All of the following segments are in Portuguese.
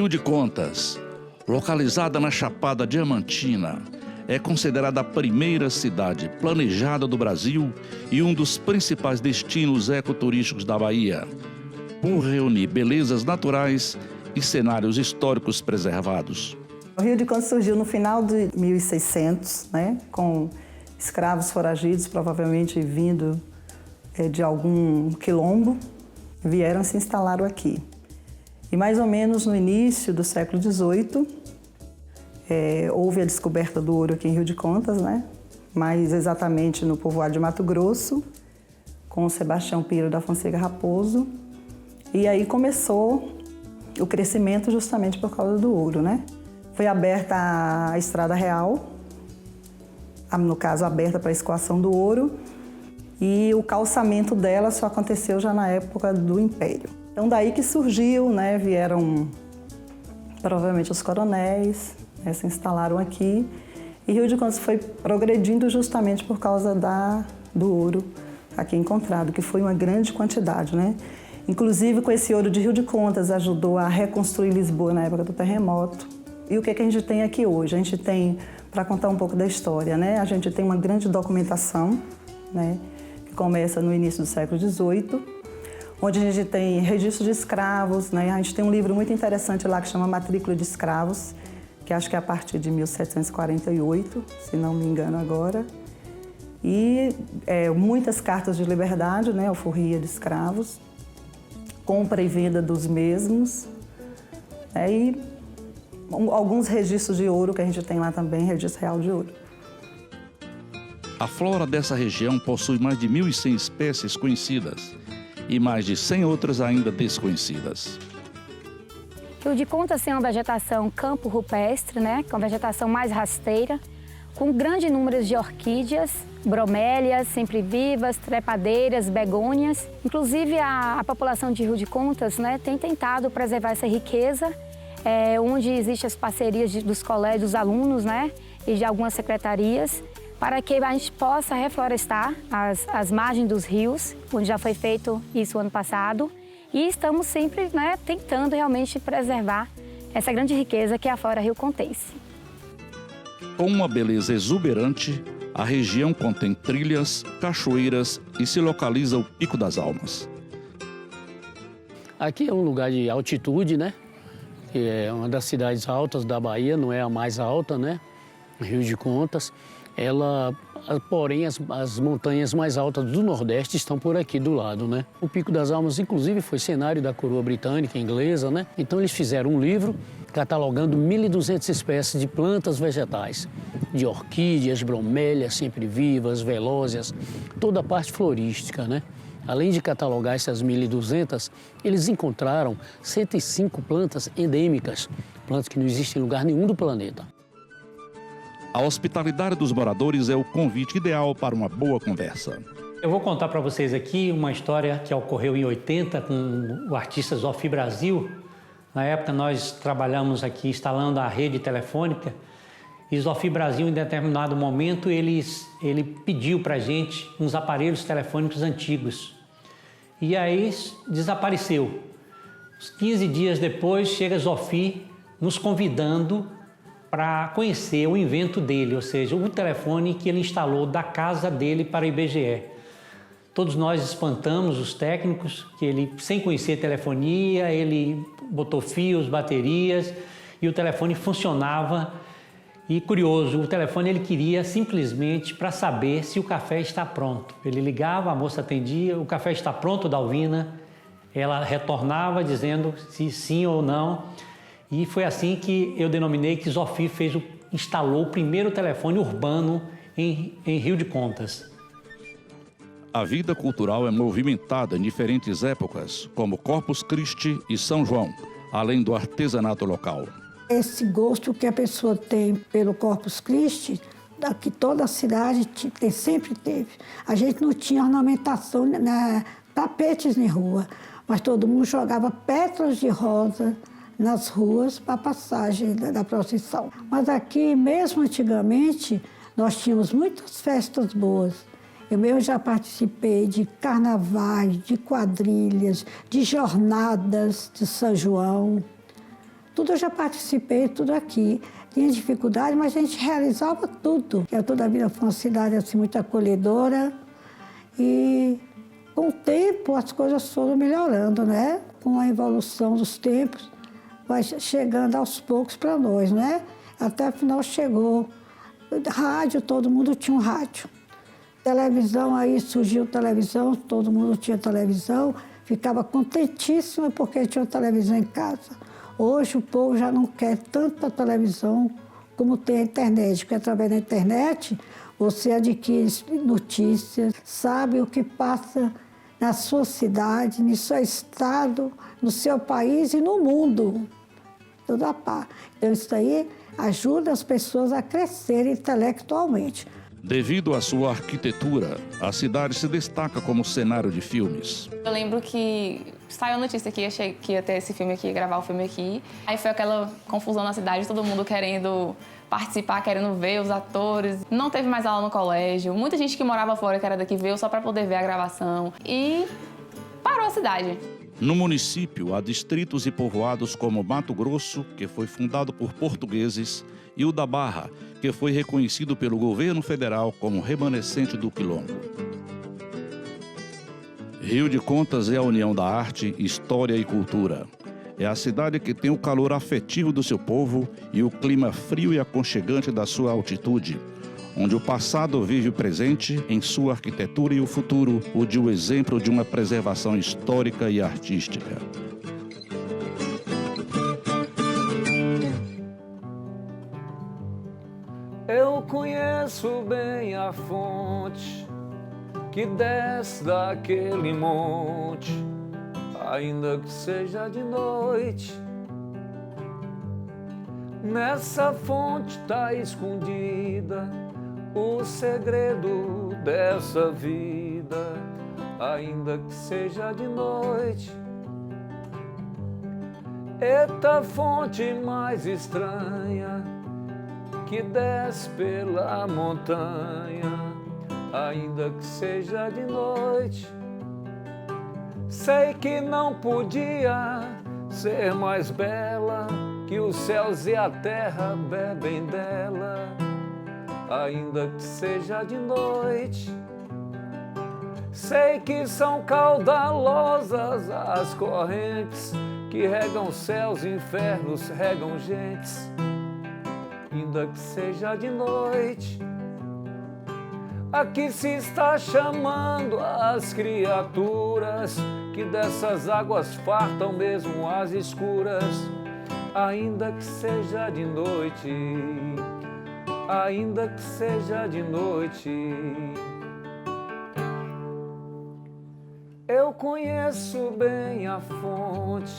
Rio de Contas, localizada na Chapada Diamantina, é considerada a primeira cidade planejada do Brasil e um dos principais destinos ecoturísticos da Bahia, por reunir belezas naturais e cenários históricos preservados. O Rio de Contas surgiu no final de 1600, com escravos foragidos, provavelmente vindo de algum quilombo, vieram se instalaram aqui. E mais ou menos no início do século XVIII, houve a descoberta do ouro aqui em Rio de Contas, mais exatamente no povoado de Mato Grosso, com o Sebastião Piro da Fonseca Raposo. E aí começou o crescimento justamente por causa do ouro, Foi aberta a Estrada Real, no caso aberta para a escoação do ouro, e o calçamento dela só aconteceu já na época do Império. Então daí que surgiu, vieram provavelmente os coronéis, se instalaram aqui, e Rio de Contas foi progredindo justamente por causa do ouro aqui encontrado, que foi uma grande quantidade, Inclusive, com esse ouro de Rio de Contas, ajudou a reconstruir Lisboa na época do terremoto. E o que a gente tem aqui hoje? A gente tem, para contar um pouco da história, a gente tem uma grande documentação, que começa no início do século XVIII, onde a gente tem registro de escravos, A gente tem um livro muito interessante lá que chama Matrícula de Escravos, que acho que é a partir de 1748, se não me engano agora. E muitas cartas de liberdade, alforria de escravos, compra e venda dos mesmos, e alguns registros de ouro que a gente tem lá também, registro real de ouro. A flora dessa região possui mais de 1.100 espécies conhecidas e mais de 100 outras ainda desconhecidas. Rio de Contas tem uma vegetação campo rupestre, com vegetação mais rasteira, com grande número de orquídeas, bromélias, sempre-vivas, trepadeiras, begônias. Inclusive, a população de Rio de Contas tem tentado preservar essa riqueza, onde existem as parcerias dos colégios, dos alunos e de algumas secretarias, para que a gente possa reflorestar as margens dos rios, onde já foi feito isso ano passado. E estamos sempre tentando realmente preservar essa grande riqueza que é a flora riocontense. Com uma beleza exuberante, a região contém trilhas, cachoeiras e se localiza o Pico das Almas. Aqui é um lugar de altitude, Que é uma das cidades altas da Bahia, não é a mais alta, Rio de Contas. Porém, as montanhas mais altas do Nordeste estão por aqui do lado, O Pico das Almas, inclusive, foi cenário da coroa britânica e inglesa, Então, eles fizeram um livro catalogando 1.200 espécies de plantas vegetais, de orquídeas, bromélias, sempre-vivas, velózias, toda a parte florística, Além de catalogar essas 1.200, eles encontraram 105 plantas endêmicas, plantas que não existem em lugar nenhum do planeta. A hospitalidade dos moradores é o convite ideal para uma boa conversa. Eu vou contar para vocês aqui uma história que ocorreu em 80 com o artista Zofi Brasil. Na época nós trabalhamos aqui instalando a rede telefônica e Zofi Brasil, em determinado momento, ele pediu para a gente uns aparelhos telefônicos antigos. E aí desapareceu. Uns 15 dias depois chega Zofi nos convidando para conhecer o invento dele, ou seja, o telefone que ele instalou da casa dele para o IBGE. Todos nós espantamos os técnicos, que ele, sem conhecer telefonia, ele botou fios, baterias, e o telefone funcionava. E curioso, o telefone ele queria simplesmente para saber se o café está pronto. Ele ligava, a moça atendia, o café está pronto, Dalvina. Ela retornava dizendo se sim ou não. E foi assim que eu denominei que Zofi instalou o primeiro telefone urbano em Rio de Contas. A vida cultural é movimentada em diferentes épocas, como Corpus Christi e São João, além do artesanato local. Esse gosto que a pessoa tem pelo Corpus Christi, que toda a cidade sempre teve. A gente não tinha ornamentação, tapetes na rua, mas todo mundo jogava pétalas de rosa nas ruas para a passagem da procissão. Mas aqui, mesmo antigamente, nós tínhamos muitas festas boas. Eu mesmo já participei de carnavais, de quadrilhas, de jornadas de São João. Tudo eu já participei, tudo aqui. Tinha dificuldade, mas a gente realizava tudo. Toda a vida foi uma cidade assim, muito acolhedora. E com o tempo as coisas foram melhorando, né? Com a evolução dos tempos, vai chegando aos poucos para nós, né? Até afinal chegou. Rádio, todo mundo tinha um rádio. Televisão, aí surgiu televisão, todo mundo tinha televisão. Ficava contentíssima porque tinha televisão em casa. Hoje o povo já não quer tanta televisão como tem a internet, porque através da internet você adquire notícias, sabe o que passa na sua cidade, no seu estado, no seu país e no mundo. Tudo a par. Então isso aí ajuda as pessoas a crescerem intelectualmente. Devido à sua arquitetura, a cidade se destaca como cenário de filmes. Eu lembro que saiu a notícia que ia ter esse filme aqui, gravar o filme aqui. Aí foi aquela confusão na cidade, todo mundo querendo participar, querendo ver os atores. Não teve mais aula no colégio. Muita gente que morava fora, que era daqui, veio só para poder ver a gravação. E parou a cidade. No município, há distritos e povoados como Mato Grosso, que foi fundado por portugueses, e o da Barra, que foi reconhecido pelo governo federal como remanescente do Quilombo. Rio de Contas é a união da arte, história e cultura. É a cidade que tem o calor afetivo do seu povo e o clima frio e aconchegante da sua altitude, onde o passado vive o presente em sua arquitetura e o futuro o de um exemplo de uma preservação histórica e artística. Eu conheço bem a fonte que desce daquele monte, ainda que seja de noite. Nessa fonte tá escondida o segredo dessa vida, ainda que seja de noite. Eita fonte mais estranha que desce pela montanha, ainda que seja de noite. Sei que não podia ser mais bela, que os céus e a terra bebem dela, ainda que seja de noite. Sei que são caudalosas as correntes que regam céus e infernos, regam gentes, ainda que seja de noite. Aqui se está chamando as criaturas que dessas águas fartam mesmo as escuras, ainda que seja de noite, ainda que seja de noite. Eu conheço bem a fonte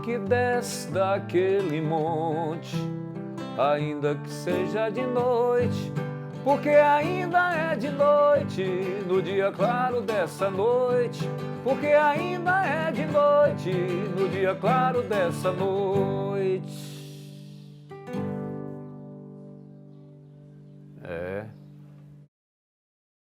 que desce daquele monte, ainda que seja de noite, porque ainda é de noite no dia claro dessa noite, porque ainda é de noite no dia claro dessa noite. É.